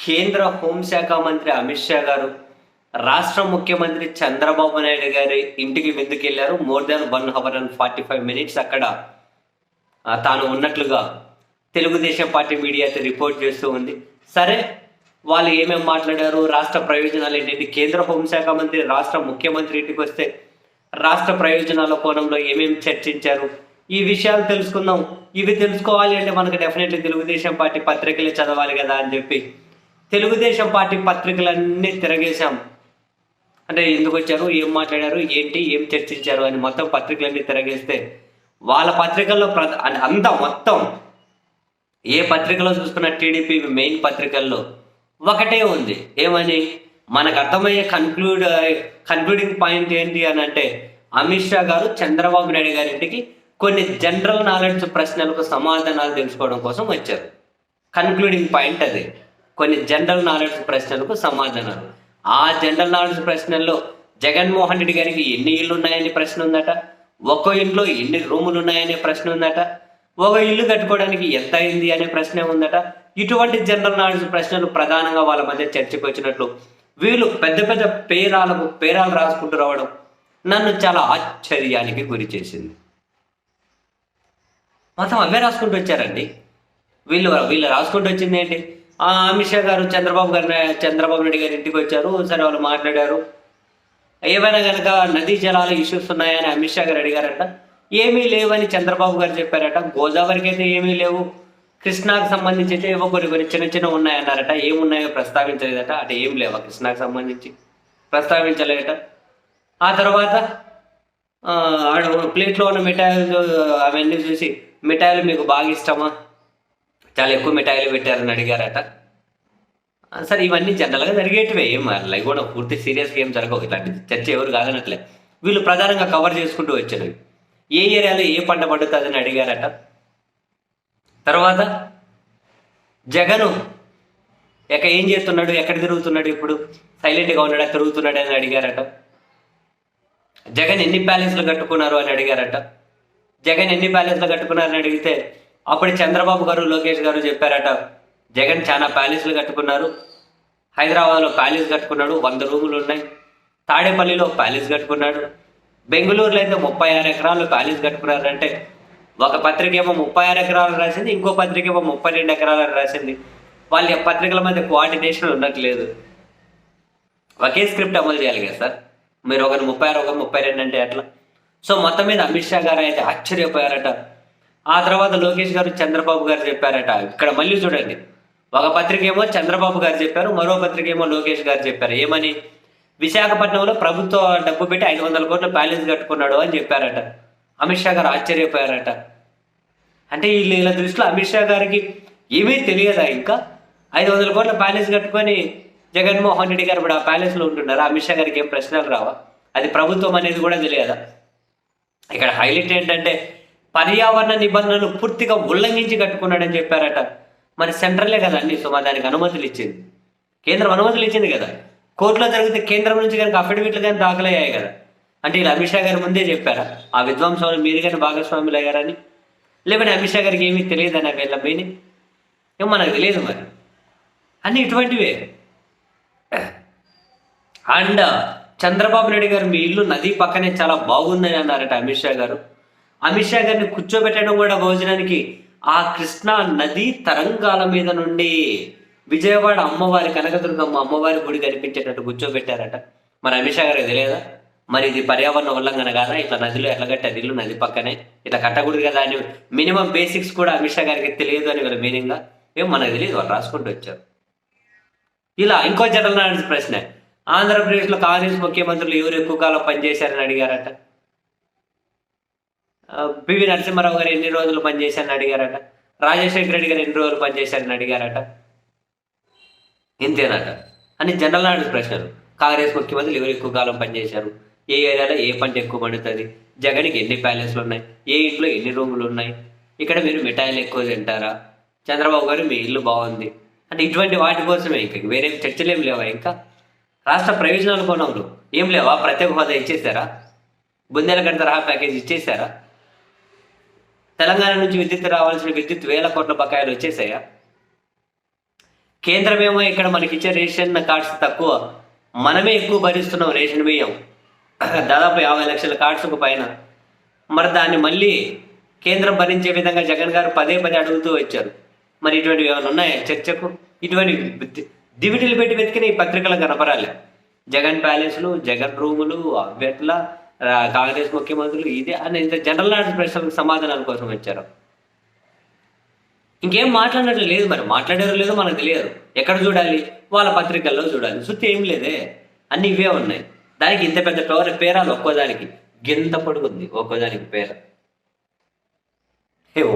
కేంద్ర హోంశాఖ మంత్రి అమిత్ షా గారు రాష్ట్ర ముఖ్యమంత్రి చంద్రబాబు నాయుడు గారి ఇంటికి విందుకెళ్లారు. More than 1 hour and 45 minutes అక్కడ తాను ఉన్నట్లుగా తెలుగుదేశం పార్టీ మీడియా అయితే రిపోర్ట్ చేస్తూ ఉంది. సరే, వాళ్ళు ఏమేమి మాట్లాడారు, రాష్ట్ర ప్రయోజనాలు ఏంటి, కేంద్ర హోంశాఖ మంత్రి రాష్ట్ర ముఖ్యమంత్రి ఇంటికి వస్తే రాష్ట్ర ప్రయోజనాల కోణంలో ఏమేమి చర్చించారు, ఈ విషయాలు తెలుసుకుందాం. ఇవి తెలుసుకోవాలి అంటే మనకు డెఫినెట్లీ తెలుగుదేశం పార్టీ పత్రికలే చదవాలి కదా అని చెప్పి తెలుగుదేశం పార్టీ పత్రికలన్నీ తిరగేశాం. అంటే ఎందుకు వచ్చారు, ఏం మాట్లాడారు, ఏంటి, ఏం చర్చించారు అని మొత్తం పత్రికలన్నీ తిరగేస్తే వాళ్ళ పత్రికల్లో అంతా మొత్తం ఏ పత్రికలో చూసుకున్న టీడీపీ మెయిన్ పత్రికల్లో ఒకటే ఉంది. ఏమని మనకు అర్థమయ్యే కన్క్లూడింగ్ పాయింట్ ఏంటి అని అంటే, అమిత్ షా గారు చంద్రబాబు నాయుడు గారింటికి కొన్ని జనరల్ నాలెడ్జ్ ప్రశ్నలకు సమాధానాలు తెలుసుకోవడం కోసం వచ్చారు. కన్క్లూడింగ్ పాయింట్ అదే, కొన్ని జనరల్ నాలెడ్జ్ ప్రశ్నలకు సమాధానాలు. ఆ జనరల్ నాలెడ్జ్ ప్రశ్నల్లో జగన్మోహన్ రెడ్డి గారికి ఎన్ని ఇళ్ళు ఉన్నాయని ప్రశ్న ఉందట, ఒక్కో ఇంట్లో ఎన్ని రూములు ఉన్నాయనే ప్రశ్న ఉందట, ఒక ఇల్లు కట్టుకోవడానికి ఎంత అయింది అనే ప్రశ్న ఉందట. ఇటువంటి జనరల్ నాలెడ్జ్ ప్రశ్నలు ప్రధానంగా వాళ్ళ మధ్య చర్చకు వచ్చినట్లు వీళ్ళు పెద్ద పెద్ద పేరాలు రాసుకుంటూ రావడం నన్ను చాలా ఆశ్చర్యానికి గురి చేసింది. మొత్తం అవే రాసుకుంటూ వచ్చారండి వీళ్ళు రాసుకుంటూ వచ్చింది ఏంటి, అమిత్ షా గారు చంద్రబాబు నాయుడు గారి ఇంటికి వచ్చారు. సరే, వాళ్ళు మాట్లాడారు. ఏమైనా కనుక నదీ జలాల ఇష్యూస్ ఉన్నాయని అమిత్ షా గారు అడిగారట. ఏమీ లేవని చంద్రబాబు గారు చెప్పారట. గోదావరికి అయితే ఏమీ లేవు, కృష్ణాకు సంబంధించి అయితే ఏవో కొన్ని చిన్న ఉన్నాయన్నారట. ఏమున్నాయో ప్రస్తావించలేదట. అంటే ఏం లేవా కృష్ణాకు సంబంధించి, ప్రస్తావించలేదట. ఆ తర్వాత ప్లేట్లో ఉన్న మిఠాయిలు అవన్నీ చూసి, మిఠాయిలు మీకు బాగా ఇష్టమా, చాలా ఎక్కువ మిఠాయిలు పెట్టారని అడిగారట. సరే, ఇవన్నీ జనరల్గా జరిగేటివే, ఏం అలా కూడా పూర్తి సీరియస్గా ఏం జరగవు. ఇట్లాంటి చర్చ ఎవరు కాదనట్లే. వీళ్ళు ప్రధానంగా కవర్ చేసుకుంటూ వచ్చినవి. ఏ ఏరియాలో ఏ పంట పండుతుందని అడిగారట. తర్వాత జగను ఏం చేస్తున్నాడు, ఎక్కడ తిరుగుతున్నాడు, ఇప్పుడు సైలెంట్గా ఉన్నాడా, తిరుగుతున్నాడు అని అడిగారట. జగన్ ఎన్ని ప్యాలెస్లు కట్టుకున్నారు అని అడిగారట. జగన్ ఎన్ని ప్యాలెస్లు కట్టుకున్నారని అడిగితే అప్పుడు చంద్రబాబు గారు, లోకేష్ గారు చెప్పారట, జగన్ చాలా ప్యాలెస్లు కట్టుకున్నారు. హైదరాబాద్లో ప్యాలెస్ కట్టుకున్నాడు, 100 రూములు ఉన్నాయి. తాడేపల్లిలో ప్యాలెస్ కట్టుకున్నాడు. బెంగళూరులో అయితే 36 ఎకరాలు ప్యాలెస్ కట్టుకున్నారంటే ఒక పత్రిక ఏమో 36 ఎకరాలు రాసింది, ఇంకో పత్రిక ఏమో 32 ఎకరాలు రాసింది. వాళ్ళ పత్రికల మధ్య కోఆర్డినేషన్ ఉండట్లేదు. ఒకే స్క్రిప్ట్ అమలు చేయాలి కదా సార్. మీరు ఒకరు 36, ఒకరు 32 అంటే ఎట్లా? సో మొత్తం మీద అమిత్ షా గారు అయితే ఆశ్చర్యపోయారట. ఆ తర్వాత లోకేష్ గారు, చంద్రబాబు గారు చెప్పారట. ఇక్కడ మళ్ళీ చూడండి, ఒక పత్రిక ఏమో చంద్రబాబు గారు చెప్పారు, మరో పత్రిక ఏమో లోకేష్ గారు చెప్పారు. ఏమని, విశాఖపట్నంలో ప్రభుత్వ డబ్బు పెట్టి 500 కోట్ల ప్యాలెస్ కట్టుకున్నాడు అని చెప్పారట. అమిత్ షా గారు ఆశ్చర్యపోయారట. అంటే వీళ్ళ దృష్టిలో అమిత్ షా గారికి ఏమీ తెలియదా, ఇంకా 500 కోట్ల ప్యాలెస్ కట్టుకొని జగన్మోహన్ రెడ్డి గారు ఇప్పుడు ఆ ప్యాలెస్లో ఉంటున్నారా? అమిత్ షా గారికి ఏం ప్రశ్నలు రావా? అది ప్రభుత్వం అనేది కూడా తెలియదా? ఇక్కడ హైలైట్ ఏంటంటే, పర్యావరణ నిబంధనలు పూర్తిగా ఉల్లంఘించి కట్టుకున్నాడని చెప్పారట. మరి సెంట్రలే కదా అన్ని, సో దానికి అనుమతులు ఇచ్చింది, కేంద్రం అనుమతులు ఇచ్చింది కదా. కోర్టులో జరిగితే కేంద్రం నుంచి కనుక అఫిడవిట్లు కానీ దాఖలయ్యాయి కదా. అంటే ఇలా అమిత్ షా గారు ముందే చెప్పారా ఆ విధ్వంసంలో మీరు కానీ భాగస్వాములు అయ్యారని? లేకపోతే అమిత్ షా గారికి ఏమీ తెలియదని వీళ్ళ మీనింగ్ ఏమో మనకు తెలియదు. మరి అన్నీ ఇటువంటివే. అండ్ చంద్రబాబు నాయుడు గారు మీ ఇల్లు నది పక్కనే చాలా బాగుందని అన్నారట అమిత్ షా గారు. అమిత్ షా గారిని కూర్చోబెట్టడం కూడా భోజనానికి ఆ కృష్ణా నది తరంగాల మీద నుండి విజయవాడ అమ్మవారి, కనకదుర్గమ్మ అమ్మవారి గుడి కనిపించేటట్టు కూర్చోబెట్టారట. మరి అమిత్ షా గారికి తెలియదా? మరి ఇది పర్యావరణ ఉల్లంఘన కాదా? ఇట్లా నదిలో ఎట్లా కట్టారు, ఇల్లు నది పక్కనే, ఇట్లా కట్టకూడదు కదా అని మినిమం బేసిక్స్ కూడా అమిత్ షా గారికి తెలియదు అని వీళ్ళ మీనింగ్గా ఏం మనకు తెలియదు, వాళ్ళు రాసుకుంటూ వచ్చారు. ఇలా ఇంకో జనరల్ నాలెడ్జ్ ప్రశ్న, ఆంధ్రప్రదేశ్లో కాంగ్రెస్ ముఖ్యమంత్రులు ఎవరు ఎక్కువ కాలం పనిచేశారని అడిగారట. పివి నరసింహారావు గారు ఎన్ని రోజులు పనిచేశారని అడిగారట. రాజశేఖర రెడ్డి గారు ఎన్ని రోజులు పనిచేశారని అడిగారట. ఇంతేనట అని జనరల్ నాలెడ్జ్ ప్రశ్నలు. కాంగ్రెస్ ముఖ్యమంత్రులు ఎవరు ఎక్కువ కాలం పనిచేశారు, ఏ ఏరియాలో ఏ పంట ఎక్కువ పండుతుంది, జగన్కి ఎన్ని ప్యాలెస్లు ఉన్నాయి, ఏ ఇంట్లో ఎన్ని రూములు ఉన్నాయి, ఇక్కడ మీరు మిఠాయిలు ఎక్కువ తింటారా, చంద్రబాబు గారు మీ ఇల్లు బాగుంది అంటే ఇటువంటి వాటి కోసమే. ఇంకా వేరే చర్చలు ఏం లేవా? ఇంకా రాష్ట్ర ప్రయోజనాల కోణంలో ఏం లేవా? ప్రత్యేక హోదా ఇచ్చేసారా? బుందేలగడ్డ తరహా ప్యాకేజ్ ఇచ్చేసారా? తెలంగాణ నుంచి విద్యుత్ రావాల్సిన విద్యుత్ 1000 కోట్ల బకాయిలు వచ్చేసాయా? కేంద్రమేమో ఇక్కడ మనకి ఇచ్చే రేషన్ కార్డ్స్ తక్కువ, మనమే ఎక్కువ భరిస్తున్నాం రేషన్ బియ్యం, దాదాపు 50 లక్షల కార్డ్స్కు పైన. మరి దాన్ని మళ్ళీ కేంద్రం భరించే విధంగా జగన్ గారు పదే అడుగుతూ వచ్చారు. మరి ఇటువంటివి ఏమైనా ఉన్నాయా చర్చకు? ఇటువంటి దివిటీలు పెట్టి వెతికిన ఈ పత్రికలు కనపరాలే. జగన్ ప్యాలెస్లు, జగన్ రూములు, అభ్యర్థుల కాంగ్రెస్ ముఖ్యమంత్రులు, ఇదే అని ఇంత జనరల్ నాలెడ్జ్ ప్రశ్నలకు సమాధానాల కోసం వచ్చారు. ఇంకేం మాట్లాడినట్లు లేదు. మరి మాట్లాడారో లేదో మనకు తెలియదు. ఎక్కడ చూడాలి? వాళ్ళ పత్రికల్లో చూడాలి. సుత్తి ఏం లేదే, అన్ని ఇవే ఉన్నాయి. దానికి ఇంత పెద్ద పేరాలు, ఒక్కోదానికి గింత పొడుగుంది, ఒక్కోదానికి పేర. ఏ ఓ